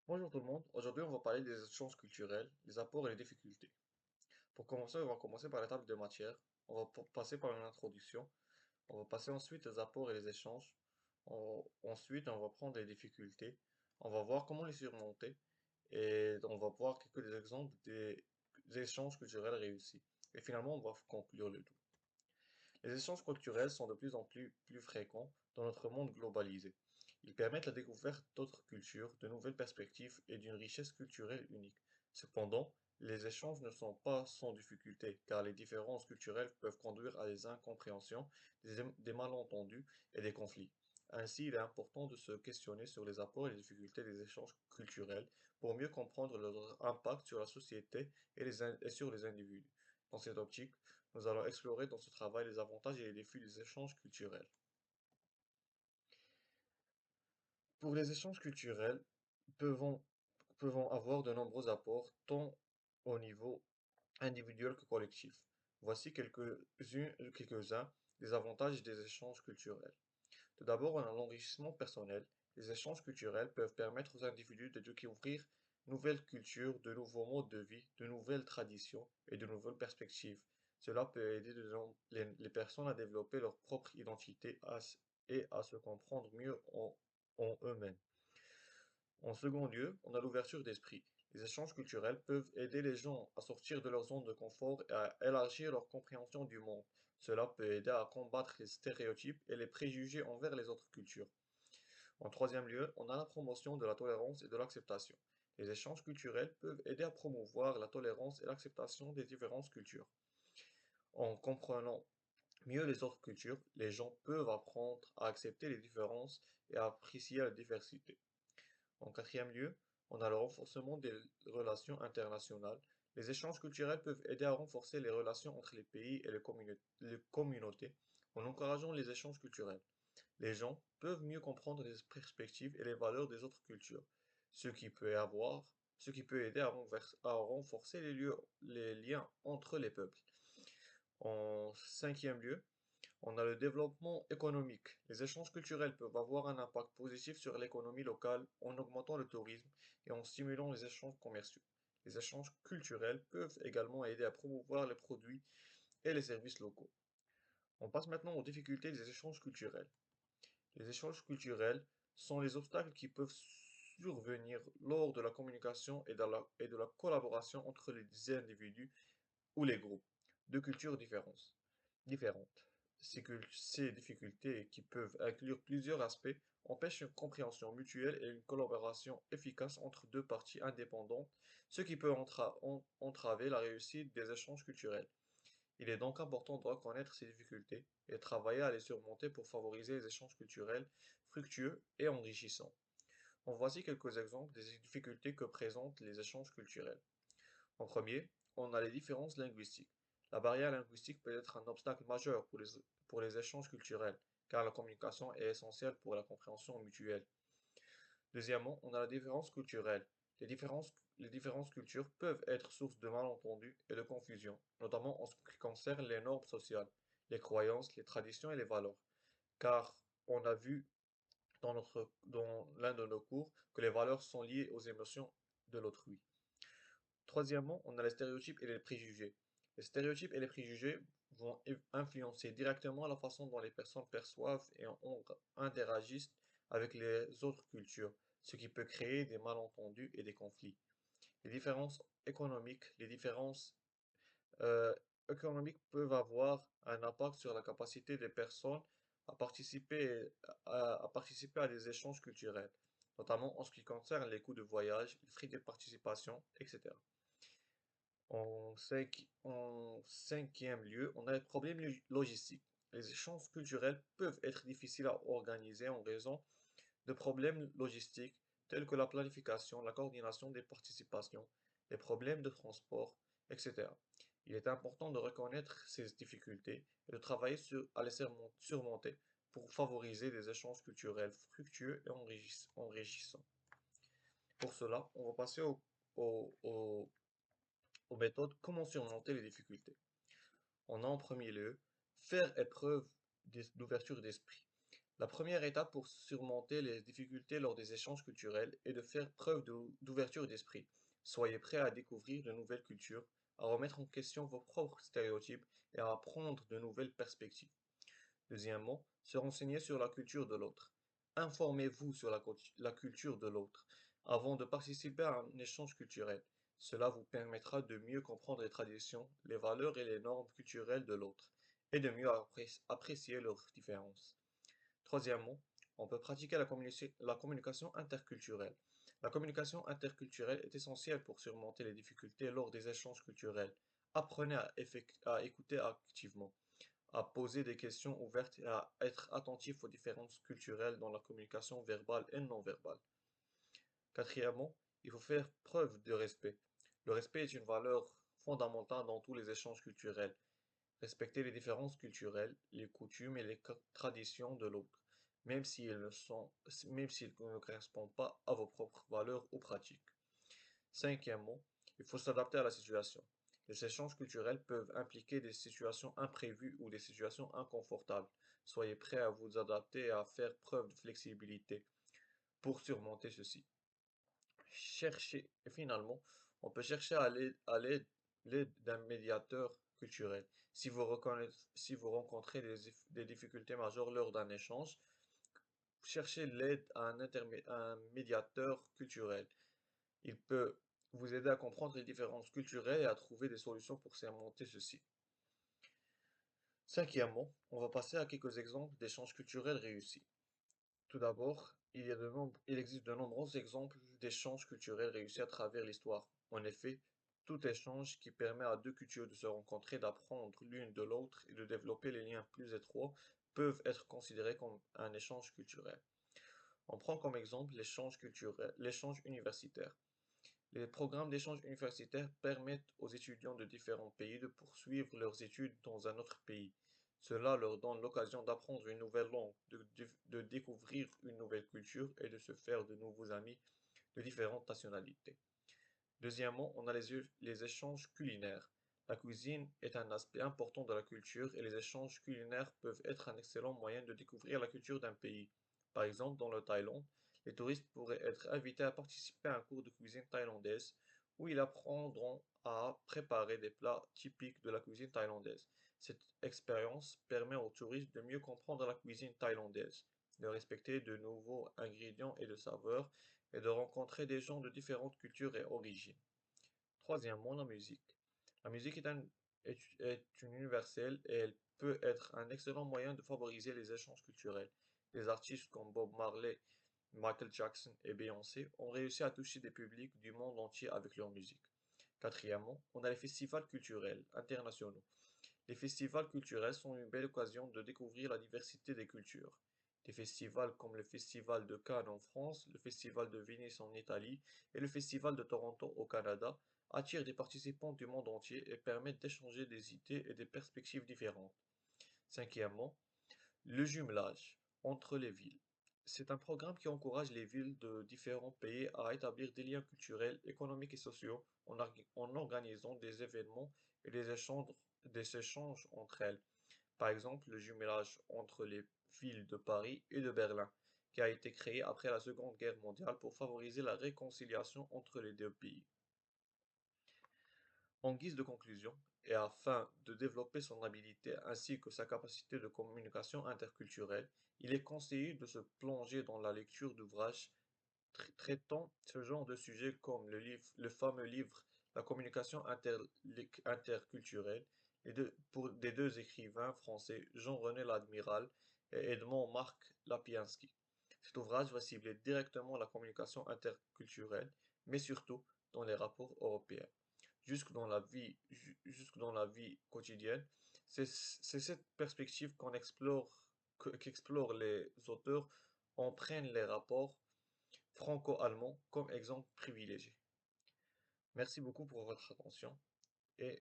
Bonjour tout le monde, aujourd'hui on va parler des échanges culturels, les apports et les difficultés. Pour commencer, on va commencer par l'étape de matière, on va passer par une introduction, on va passer ensuite les apports et les échanges, ensuite on va prendre les difficultés, on va voir comment les surmonter et on va voir quelques exemples des échanges culturels réussis. Et finalement on va conclure le tout. Les échanges culturels sont de plus en plus fréquents dans notre monde globalisé. Ils permettent la découverte d'autres cultures, de nouvelles perspectives et d'une richesse culturelle unique. Cependant, les échanges ne sont pas sans difficulté, car les différences culturelles peuvent conduire à des incompréhensions, des malentendus et des conflits. Ainsi, il est important de se questionner sur les apports et les difficultés des échanges culturels pour mieux comprendre leur impact sur la société et sur les individus. Dans cette optique, nous allons explorer dans ce travail les avantages et les défis des échanges culturels. Pour les échanges culturels, peuvent, peuvent avoir de nombreux apports, tant au niveau individuel que collectif. Voici quelques-uns des avantages des échanges culturels. Tout d'abord, on a l'enrichissement personnel. Les échanges culturels peuvent permettre aux individus de découvrir de nouvelles cultures, de nouveaux modes de vie, de nouvelles traditions et de nouvelles perspectives. Cela peut aider les personnes à développer leur propre identité et à se comprendre mieux en eux-mêmes. En second lieu, on a l'ouverture d'esprit. Les échanges culturels peuvent aider les gens à sortir de leur zone de confort et à élargir leur compréhension du monde. Cela peut aider à combattre les stéréotypes et les préjugés envers les autres cultures. En troisième lieu, on a la promotion de la tolérance et de l'acceptation. Les échanges culturels peuvent aider à promouvoir la tolérance et l'acceptation des différentes cultures. En comprenant mieux les autres cultures, les gens peuvent apprendre à accepter les différences et à apprécier la diversité. En quatrième lieu, on a le renforcement des relations internationales. Les échanges culturels peuvent aider à renforcer les relations entre les pays et les communautés en encourageant les échanges culturels. Les gens peuvent mieux comprendre les perspectives et les valeurs des autres cultures, ce qui peut avoir, ce qui peut aider à renforcer les liens entre les peuples. En cinquième lieu, on a le développement économique. Les échanges culturels peuvent avoir un impact positif sur l'économie locale en augmentant le tourisme et en stimulant les échanges commerciaux. Les échanges culturels peuvent également aider à promouvoir les produits et les services locaux. On passe maintenant aux difficultés des échanges culturels. Les échanges culturels sont les obstacles qui peuvent survenir lors de la communication et de la collaboration entre les individus ou les groupes de cultures différentes. Ces difficultés, qui peuvent inclure plusieurs aspects, empêchent une compréhension mutuelle et une collaboration efficace entre deux parties indépendantes, ce qui peut entraver la réussite des échanges culturels. Il est donc important de reconnaître ces difficultés et travailler à les surmonter pour favoriser les échanges culturels fructueux et enrichissants. En voici quelques exemples des difficultés que présentent les échanges culturels. En premier, on a les différences linguistiques. La barrière linguistique peut être un obstacle majeur pour les échanges culturels, car la communication est essentielle pour la compréhension mutuelle. Deuxièmement, on a la différence culturelle. Les différences culturelles peuvent être source de malentendus et de confusion, notamment en ce qui concerne les normes sociales, les croyances, les traditions et les valeurs. Car on a vu dans l'un de nos cours que les valeurs sont liées aux émotions de l'autrui. Troisièmement, on a les stéréotypes et les préjugés. Les stéréotypes et les préjugés vont influencer directement la façon dont les personnes perçoivent et interagissent avec les autres cultures, ce qui peut créer des malentendus et des conflits. Les différences économiques, les différences euh, économiques peuvent avoir un impact sur la capacité des personnes à participer à des échanges culturels, notamment en ce qui concerne les coûts de voyage, les frais de participation, etc. En cinquième lieu, on a les problèmes logistiques. Les échanges culturels peuvent être difficiles à organiser en raison de problèmes logistiques tels que la planification, la coordination des participations, les problèmes de transport, etc. Il est important de reconnaître ces difficultés et de travailler à les surmonter pour favoriser des échanges culturels fructueux et enrichissants. Pour cela, on va passer aux méthodes comment surmonter les difficultés. On a en premier lieu faire épreuve d'ouverture d'esprit. La première étape pour surmonter les difficultés lors des échanges culturels est de faire preuve d'ouverture d'esprit. Soyez prêt à découvrir de nouvelles cultures, à remettre en question vos propres stéréotypes et à apprendre de nouvelles perspectives. Deuxièmement, se renseigner sur la culture de l'autre. Informez-vous sur la culture de l'autre avant de participer à un échange culturel. Cela vous permettra de mieux comprendre les traditions, les valeurs et les normes culturelles de l'autre, et de mieux apprécier leurs différences. Troisièmement, on peut pratiquer la communication interculturelle. La communication interculturelle est essentielle pour surmonter les difficultés lors des échanges culturels. Apprenez à écouter activement, à poser des questions ouvertes et à être attentif aux différences culturelles dans la communication verbale et non verbale. Quatrièmement, il faut faire preuve de respect. Le respect est une valeur fondamentale dans tous les échanges culturels. Respectez les différences culturelles, les coutumes et les traditions de l'autre, même s'ils ne correspondent pas à vos propres valeurs ou pratiques. Cinquièmement, il faut s'adapter à la situation. Les échanges culturels peuvent impliquer des situations imprévues ou des situations inconfortables. Soyez prêts à vous adapter et à faire preuve de flexibilité pour surmonter ceci. Et finalement, on peut chercher l'aide d'un médiateur culturel. Si vous rencontrez des difficultés majeures lors d'un échange, cherchez l'aide à un médiateur culturel. Il peut vous aider à comprendre les différences culturelles et à trouver des solutions pour surmonter ceci. Cinquièmement, on va passer à quelques exemples d'échanges culturels réussis. Tout d'abord, il existe de nombreux exemples d'échanges culturels réussis à travers l'histoire. En effet, tout échange qui permet à deux cultures de se rencontrer, d'apprendre l'une de l'autre et de développer les liens plus étroits peuvent être considérés comme un échange culturel. On prend comme exemple l'échange universitaire. Les programmes d'échange universitaire permettent aux étudiants de différents pays de poursuivre leurs études dans un autre pays. Cela leur donne l'occasion d'apprendre une nouvelle langue, de découvrir une nouvelle culture et de se faire de nouveaux amis de différentes nationalités. Deuxièmement, on a les échanges culinaires. La cuisine est un aspect important de la culture et les échanges culinaires peuvent être un excellent moyen de découvrir la culture d'un pays. Par exemple, dans le Thaïlande, les touristes pourraient être invités à participer à un cours de cuisine thaïlandaise où ils apprendront à préparer des plats typiques de la cuisine thaïlandaise. Cette expérience permet aux touristes de mieux comprendre la cuisine thaïlandaise, de respecter de nouveaux ingrédients et de saveurs et de rencontrer des gens de différentes cultures et origines. Troisièmement, la musique. La musique est une universelle et elle peut être un excellent moyen de favoriser les échanges culturels. Des artistes comme Bob Marley, Michael Jackson et Beyoncé ont réussi à toucher des publics du monde entier avec leur musique. Quatrièmement, on a les festivals culturels internationaux. Les festivals culturels sont une belle occasion de découvrir la diversité des cultures. Des festivals comme le Festival de Cannes en France, le Festival de Venise en Italie et le Festival de Toronto au Canada attirent des participants du monde entier et permettent d'échanger des idées et des perspectives différentes. Cinquièmement, le jumelage entre les villes. C'est un programme qui encourage les villes de différents pays à établir des liens culturels, économiques et sociaux en organisant des événements et des échanges entre elles. Par exemple, le jumelage entre les villes de Paris et de Berlin, qui a été créé après la Seconde Guerre mondiale pour favoriser la réconciliation entre les deux pays. En guise de conclusion, et afin de développer son habilité ainsi que sa capacité de communication interculturelle, il est conseillé de se plonger dans la lecture d'ouvrages traitant ce genre de sujet comme le fameux livre La communication interculturelle des deux écrivains français Jean-René Ladmiral et Edmond-Marc Lapiansky. Cet ouvrage va cibler directement la communication interculturelle, mais surtout dans les rapports européens jusque dans la vie quotidienne. C'est cette perspective qu'explorent les auteurs en prennent les rapports franco-allemands comme exemple privilégié. Merci beaucoup pour votre attention et